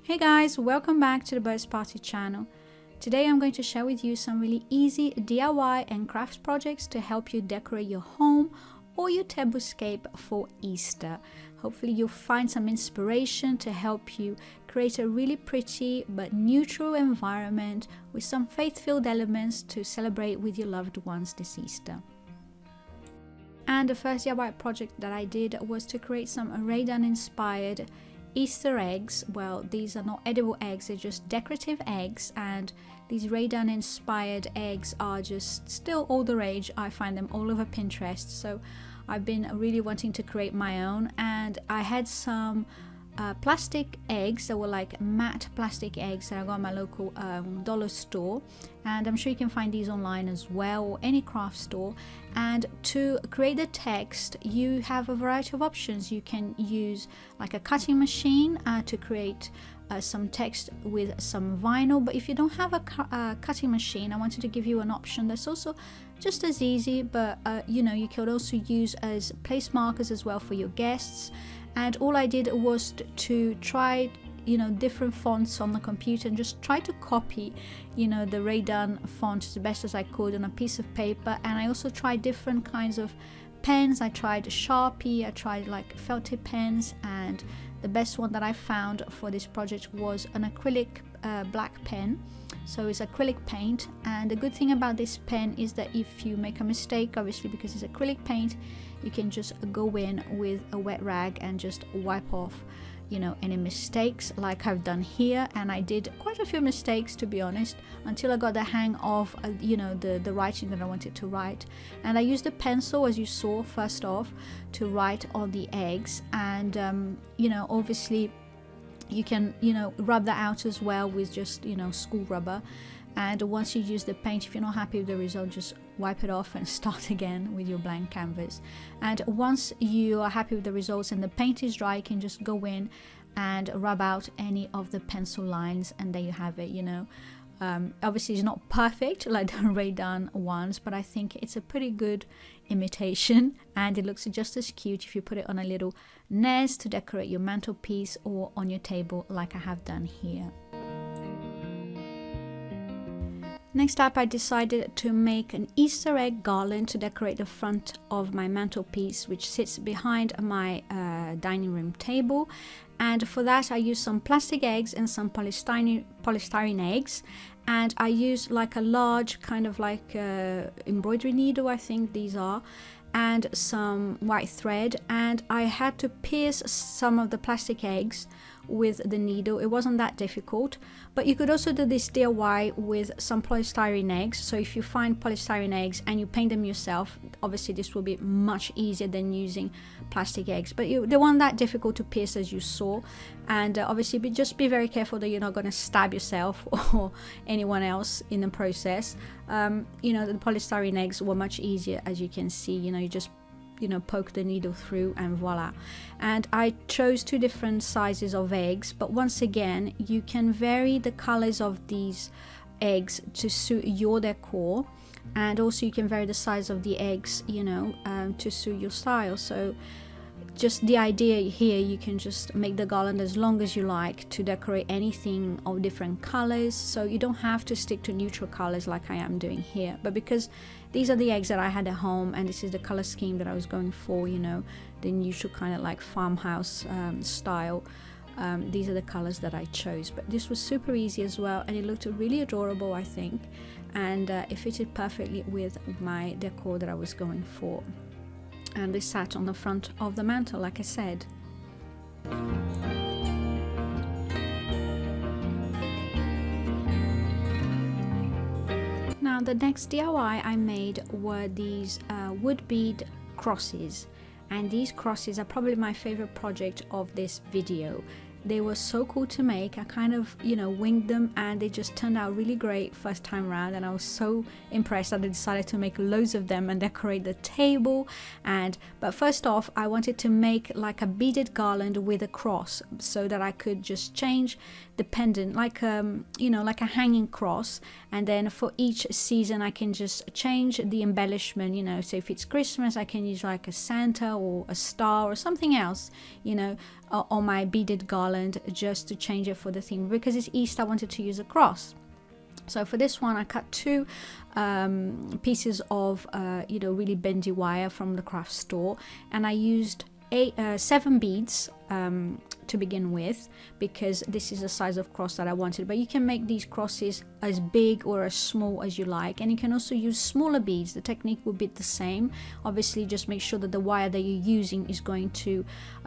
Hey guys, welcome back to the Birds Party channel. Today I'm going to share with you some really easy DIY and craft projects to help you decorate your home or your tablescape for Easter. Hopefully you'll find some inspiration to help you create a really pretty but neutral environment with some faith-filled elements to celebrate with your loved ones this Easter. And the first DIY project that I did was to create some Radan inspired Easter eggs. Well, these are not edible eggs, they're just decorative eggs, and these Radan inspired eggs are just still all the rage. I find them all over Pinterest, so I've been really wanting to create my own. And I had some plastic eggs that were like matte plastic eggs that I got at my local dollar store, and I'm sure you can find these online as well, or any craft store. And to create the text, you have a variety of options. You can use like a cutting machine to create some text with some vinyl, but if you don't have a cutting machine, I wanted to give you an option that's also just as easy, but you could also use as place markers as well for your guests. And all I did was to try different fonts on the computer and just try to copy the Radan font as best as I could on a piece of paper. And I also tried different kinds of pens. I tried Sharpie, I tried like felt tip pens, and the best one that I found for this project was an acrylic black pen. So it's acrylic paint, and the good thing about this pen is that if you make a mistake, obviously because it's acrylic paint, you can just go in with a wet rag and just wipe off any mistakes like I've done here. And I did quite a few mistakes, to be honest, until I got the hang of the writing that I wanted to write. And I used a pencil, as you saw first off, to write on the eggs. And obviously you can rub that out as well with just school rubber. And once you use the paint, if you're not happy with the result, just wipe it off and start again with your blank canvas. And once you are happy with the results and the paint is dry, you can just go in and rub out any of the pencil lines, and there you have it. Obviously it's not perfect like the Radan ones, but I think it's a pretty good imitation, and it looks just as cute if you put it on a little nest to decorate your mantelpiece or on your table like I have done here. Next up, I decided to make an Easter egg garland to decorate the front of my mantelpiece, which sits behind my dining room table. And for that, I used some plastic eggs and some polystyrene eggs. And I used like a large kind of like embroidery needle, I think these are, and some white thread. And I had to pierce some of the plastic eggs with the needle. It wasn't that difficult, but you could also do this DIY with some polystyrene eggs. So if you find polystyrene eggs and you paint them yourself, obviously this will be much easier than using plastic eggs, but they weren't that difficult to pierce, as you saw. And obviously just be very careful that you're not going to stab yourself or anyone else in the process. The polystyrene eggs were much easier, as you can see. You just poke the needle through and voila. And I chose two different sizes of eggs, but once again you can vary the colors of these eggs to suit your decor, and also you can vary the size of the eggs to suit your style. So just the idea here, you can just make the garland as long as you like to decorate anything of different colors. So you don't have to stick to neutral colors like I am doing here, but because these are the eggs that I had at home and this is the color scheme that I was going for, the neutral kind of like farmhouse style, these are the colors that I chose. But this was super easy as well, and it looked really adorable, I think, and it fitted perfectly with my decor that I was going for. And they sat on the front of the mantle, like I said. Now the next DIY I made were these wood bead crosses, and these crosses are probably my favorite project of this video. They were so cool to make. I kind of winged them, and they just turned out really great first time around, and I was so impressed that I decided to make loads of them and decorate the table. But first off, I wanted to make like a beaded garland with a cross, so that I could just change the pendant like like a hanging cross, and then for each season I can just change the embellishment. So if it's Christmas, I can use like a Santa or a star or something else on my beaded garland. garland just to change it for the theme. Because it's Easter, I wanted to use a cross. So for this one, I cut 2 pieces of really bendy wire from the craft store, and I used 7 beads to begin with, because this is the size of cross that I wanted. But you can make these crosses as big or as small as you like, and you can also use smaller beads. The technique will be the same. Obviously, just make sure that the wire that you're using is going to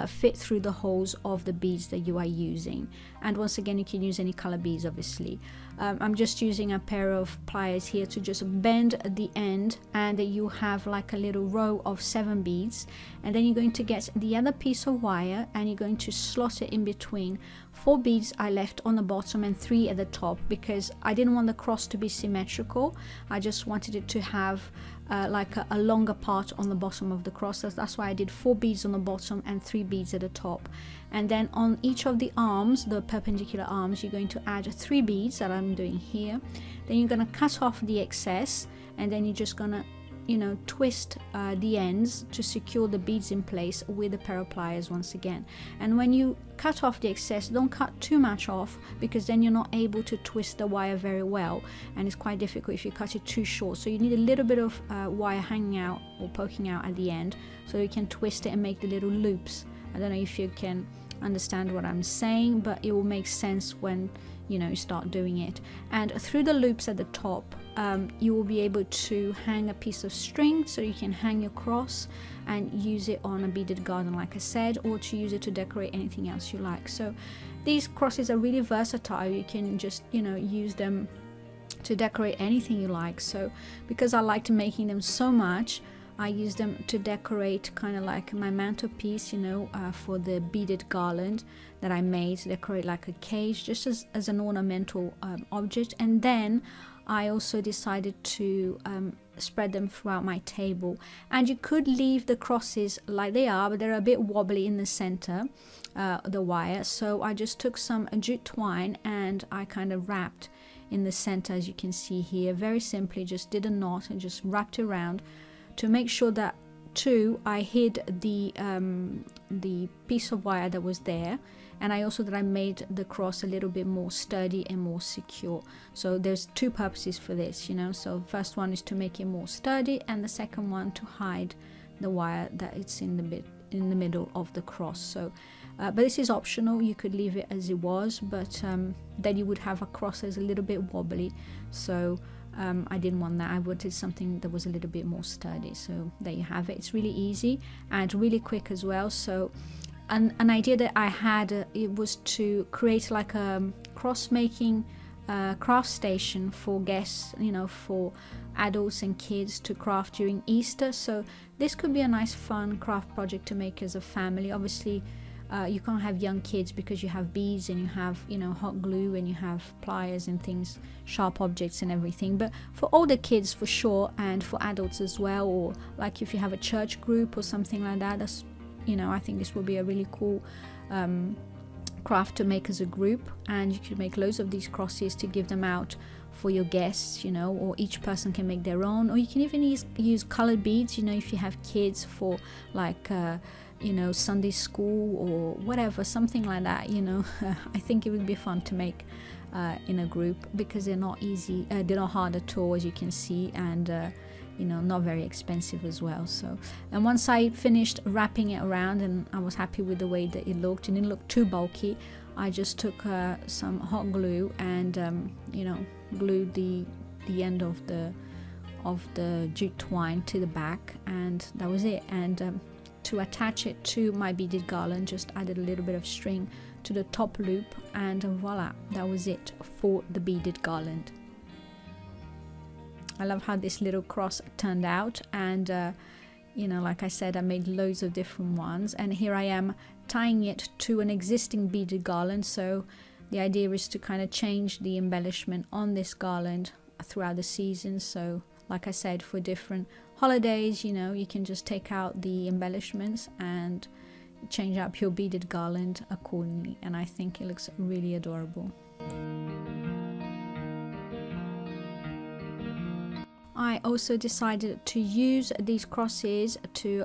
fit through the holes of the beads that you are using. And once again, you can use any color beads, obviously. I'm just using a pair of pliers here to just bend the end, and you have like a little row of 7 beads. And then you're going to get the other piece of wire, and you're going to slot it in between 4 beads I left on the bottom and 3 at the top, because I didn't want the cross to be symmetrical. I just wanted it to have like a longer part on the bottom of the cross. That's why I did 4 beads on the bottom and 3 beads at the top. And then on each of the arms, the perpendicular arms, you're going to add 3 beads that I'm doing here. Then you're going to cut off the excess, and then you're just going to twist the ends to secure the beads in place with a pair of pliers once again. And when you cut off the excess, don't cut too much off, because then you're not able to twist the wire very well, and it's quite difficult if you cut it too short. So you need a little bit of wire hanging out or poking out at the end, so you can twist it and make the little loops. I don't know if you can understand what I'm saying, but it will make sense when you start doing it. And through the loops at the top, you will be able to hang a piece of string, so you can hang your cross and use it on a beaded garland, like I said, or to use it to decorate anything else you like. So these crosses are really versatile. You can just use them to decorate anything you like. So because I liked making them so much, I use them to decorate kind of like my mantelpiece, for the beaded garland that I made, to decorate like a cage, just as an ornamental object. And then I also decided to spread them throughout my table. And you could leave the crosses like they are, but they're a bit wobbly in the center, the wire. So I just took some jute twine and I kind of wrapped in the center, as you can see here. Very simply, just did a knot and just wrapped around to make sure that I hid the piece of wire that was there, and I made the cross a little bit more sturdy and more secure. So there's 2 purposes for this, So first one is to make it more sturdy, and the second one to hide the wire that it's in the middle of the cross. So but this is optional. You could leave it as it was, but then you would have a cross that's a little bit wobbly. So I didn't want that. I wanted something that was a little bit more sturdy. So there you have it. It's really easy and really quick as well. So an idea that I had, it was to create like a cross making craft station for guests, for adults and kids to craft during Easter. So this could be a nice fun craft project to make as a family. Obviously you can't have young kids because you have beads and you have hot glue and you have pliers and things, sharp objects and everything. But for older kids for sure, and for adults as well, or like if you have a church group or something like that, that's I think this will be a really cool craft to make as a group. And you could make loads of these crosses to give them out for your guests, or each person can make their own, or you can even use colored beads, if you have kids, for like Sunday school or whatever, something like that. I think it would be fun to make in a group, because they're not easy, they're not hard at all, as you can see, and not very expensive as well. So, and once I finished wrapping it around and I was happy with the way that it looked, and it didn't look too bulky, I just took some hot glue and glued the end of the jute twine to the back, and that was it. And to attach it to my beaded garland, just added a little bit of string to the top loop, and voila, that was it for the beaded garland. I love how this little cross turned out, and like I said, I made loads of different ones, and here I am tying it to an existing beaded garland. So the idea is to kind of change the embellishment on this garland throughout the season. So like I said, for different holidays, you can just take out the embellishments and change up your beaded garland accordingly, and I think it looks really adorable. I also decided to use these crosses to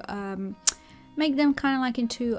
make them kind of like into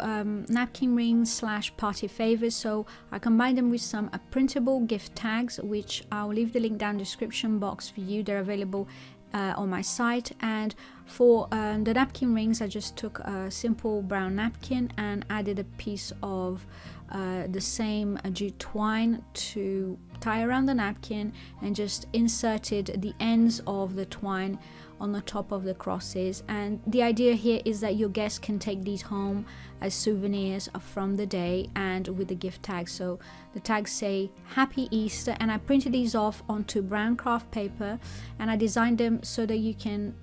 napkin rings / party favors. So I combined them with some printable gift tags, which I'll leave the link down in the description box for you. They're available on my site. And for the napkin rings, I just took a simple brown napkin and added a piece of the same jute twine to tie around the napkin, and just inserted the ends of the twine on the top of the crosses. And the idea here is that your guests can take these home as souvenirs from the day, and with the gift tags. So the tags say Happy Easter, and I printed these off onto brown craft paper, and I designed them so that you can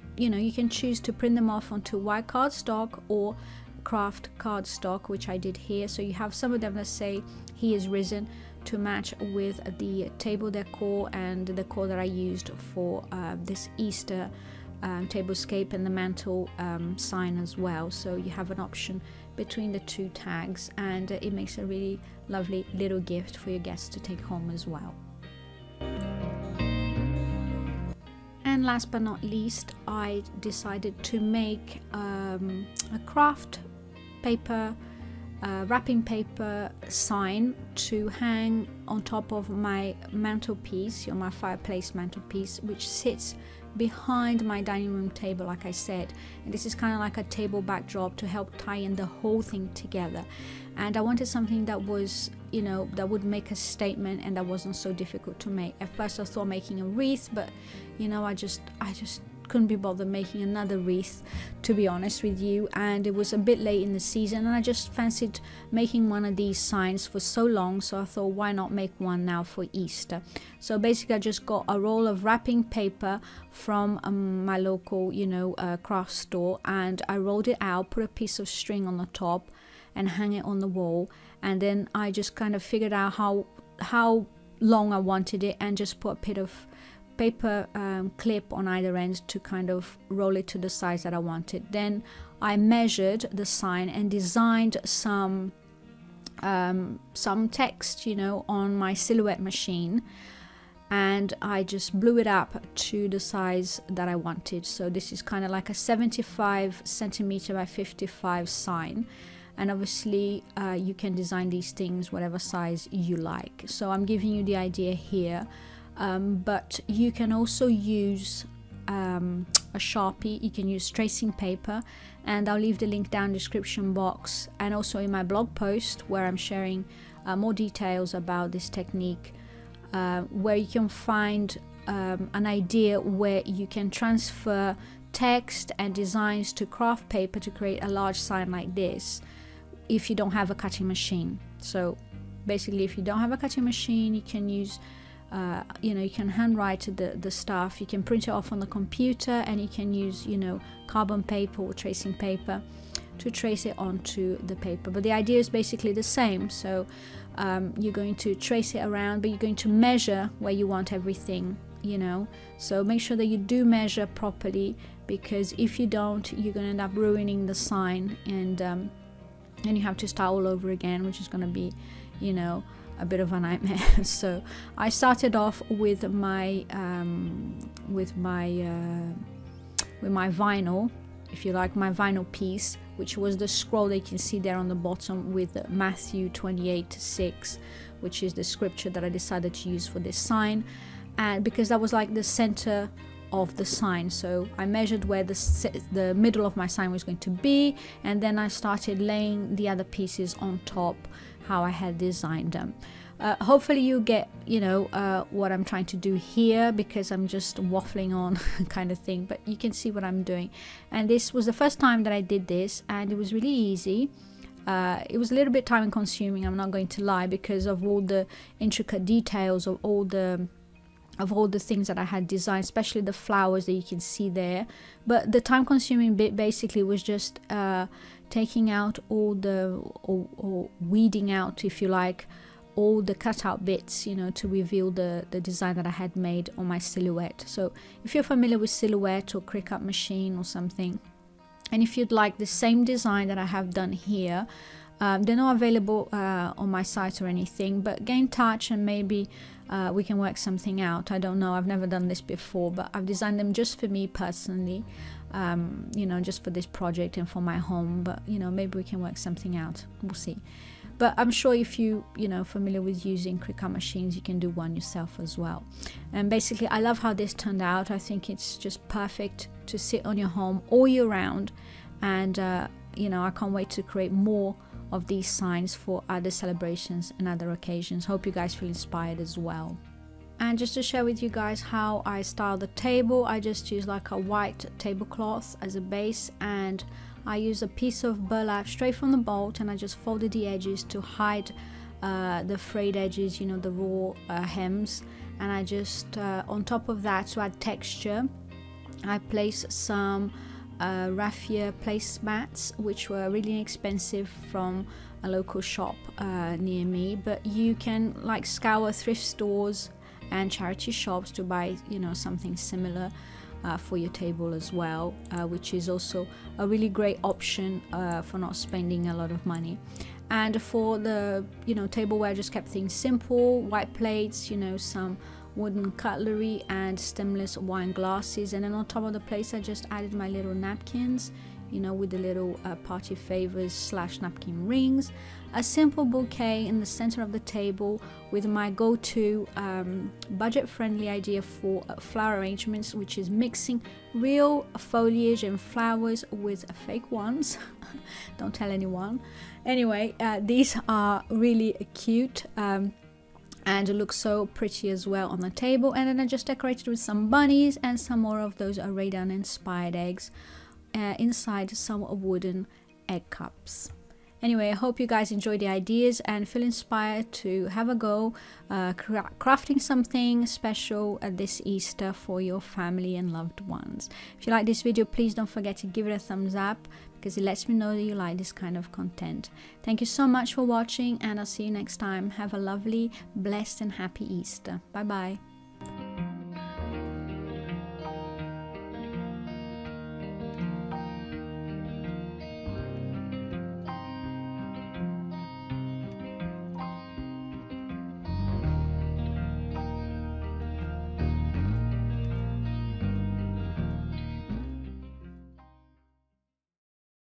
choose to print them off onto white cardstock or craft cardstock, which I did here. So you have some of them that say He is risen, to match with the table decor and the decor that I used for this Easter tablescape, and the mantle sign as well. So you have an option between the two tags, and it makes a really lovely little gift for your guests to take home as well. And last but not least, I decided to make a craft paper wrapping paper sign to hang on top of my mantelpiece, or my fireplace mantelpiece, which sits behind my dining room table, like I said. And this is kind of like a table backdrop to help tie in the whole thing together. And I wanted something that was, that would make a statement and that wasn't so difficult to make. At first I thought making a wreath, but I just couldn't be bothered making another wreath, to be honest with you, and it was a bit late in the season, and I just fancied making one of these signs for so long, so I thought, why not make one now for Easter? So basically I just got a roll of wrapping paper from my local craft store, and I rolled it out, put a piece of string on the top and hang it on the wall, and then I just kind of figured out how long I wanted it, and just put a bit of paper clip on either end to kind of roll it to the size that I wanted. Then I measured the sign and designed some text on my silhouette machine, and I just blew it up to the size that I wanted. So this is kind of like a 75 centimeter by 55 sign, and obviously you can design these things whatever size you like. So I'm giving you the idea here. But you can also use a Sharpie, you can use tracing paper, and I'll leave the link down in the description box, and also in my blog post where I'm sharing more details about this technique, where you can find an idea where you can transfer text and designs to craft paper to create a large sign like this if you don't have a cutting machine. So basically, if you don't have a cutting machine, you can use you can handwrite the stuff, you can print it off on the computer, and you can use carbon paper or tracing paper to trace it onto the paper. But the idea is basically the same. So you're going to trace it around, but you're going to measure where you want everything, so make sure that you do measure properly, because if you don't, you're going to end up ruining the sign, and you have to start all over again, which is going to be a bit of a nightmare. So I started off with my vinyl, if you like, my vinyl piece, which was the scroll that you can see there on the bottom with Matthew 28:6, which is the scripture that I decided to use for this sign, and because that was like the center of the sign. So I measured where the middle of my sign was going to be, and then I started laying the other pieces on top how I had designed them. Hopefully you get what I'm trying to do here, because I'm just waffling on kind of thing, but you can see what I'm doing. And this was the first time that I did this, and it was really easy. It was a little bit time consuming, I'm not going to lie, because of all the intricate details of all the things that I had designed, especially the flowers that you can see there. But the time consuming bit basically was just taking out all or weeding out, if you like, all the cutout bits, to reveal the design that I had made on my silhouette. So if you're familiar with Silhouette or Cricut machine or something, and if you'd like the same design that I have done here, they're not available on my site or anything, but get in touch and maybe we can work something out. I don't know, I've never done this before, but I've designed them just for me personally. you know, just for this project and for my home, but you know, maybe we can work something out, we'll see. But I'm sure if you know, familiar with using Cricut machines, you can do one yourself as well. And basically, I love how this turned out. I think it's just perfect to sit on your home all year round. And you know, I can't wait to create more of these signs for other celebrations and other occasions. Hope you guys feel inspired as well. And just to share with you guys how I style the table, I just use like a white tablecloth as a base, and I use a piece of burlap straight from the bolt, and I just folded the edges to hide the frayed edges, you know, the raw hems. And I just on top of that, to add texture, I place some raffia placemats, which were really inexpensive from a local shop near me, but you can like scour thrift stores and charity shops to buy, you know, something similar for your table as well, which is also a really great option for not spending a lot of money. And for the, you know, tableware, I just kept things simple: white plates, you know, some wooden cutlery and stemless wine glasses. And then on top of the plates, I just added my little napkins, you know, with the little party favors / napkin rings, a simple bouquet in the center of the table with my go-to budget-friendly idea for flower arrangements, which is mixing real foliage and flowers with fake ones. Don't tell anyone. Anyway, these are really cute and look so pretty as well on the table. And then I just decorated with some bunnies and some more of those Aradan inspired eggs inside some wooden egg cups. Anyway, I hope you guys enjoy the ideas and feel inspired to have a go crafting something special at this Easter for your family and loved ones. If you like this video, please don't forget to give it a thumbs up, because it lets me know that you like this kind of content. Thank you so much for watching, and I'll see you next time. Have a lovely, blessed and happy Easter. Bye bye.